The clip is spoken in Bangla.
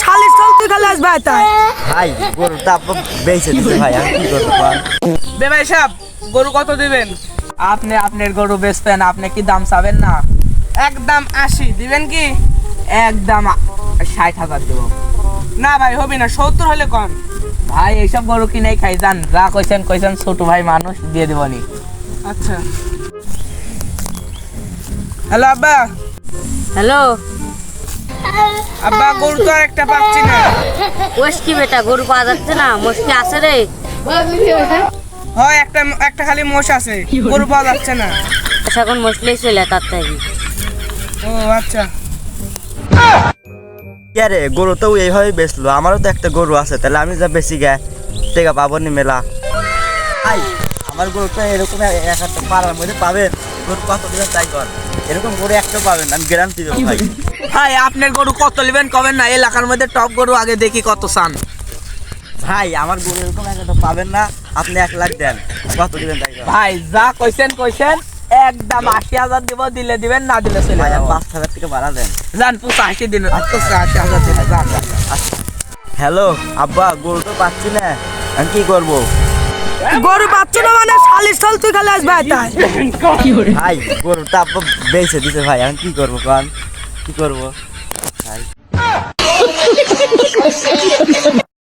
শালিশ চল তুই খালি আসবে তাই ভাই গরুটা আপনি বেঁচে দিতে ভাই আমি কি করবো বেবাই সাহেব গরু কত দিবেন? আপনি আপনার গরু বেচবেন, আপনি কি দাম চাবেন না? একদম 80 দিবেন কি? একদম 60,000 দেবো। না ভাই হবে না, 70 হলে কম। ভাই এইসব গরু কিনেই খাই, যান যা কইছেন কইছেন, ছোট ভাই মানুষ দিয়ে দেবনি। আচ্ছা হ্যালো আব্বা। হ্যালো, আব্বা গরু তো আর একটা পাচ্ছি না। ওস কি বেটা, গরু পাওয়া যাচ্ছে না? মুশকিল আছে রে। হয় একটা খালি মোষ আছে, গরু পাওয়া যাচ্ছে না। এখন মুশকিলই চলে তার থেকে। ও আচ্ছা। কে রে গরু তো এইভাবে বেচলো, আমারও তো একটা গরু আছে, তাহলে আমি যা বেশি গে টেকা পাবো নি মেলা। ভাই আমার গরুটা এরকম একটা পাড়ার মধ্যে পাবেন, গরু কত দিবেন তাই কর, এরকম গরু একটা পাবেন আমি গ্যারান্টি দেবো ভাই। ভাই আপনার গরু কত নেবেন কবেন না, এলাকার মধ্যে টপ গরু আগে দেখি কত চান। ভাই আমার গরু এরকম একটা পাবেন না, আপনি 1 লাখ দেন, কত দিবেন তাই কর। ভাই যা কইছেন কইছেন, একদম 80,000 দিব, দিলে দিবেন না দিলে চলে ভাই আর যাবো। 5,000 থেকে বাড়া দেন। যান 85 দিন, 80,000 দিন যান। হ্যালো আব্বা, গরু তো পাচ্ছি না, আমি কি করবো? গরু পাচ্ছ না মানে শালিশ চল তুই খালি আসবে তাই ভাই গরুটা আপনি বেঁচে দিতে ভাই আমি কি করবো কন, কি করবো ভাই?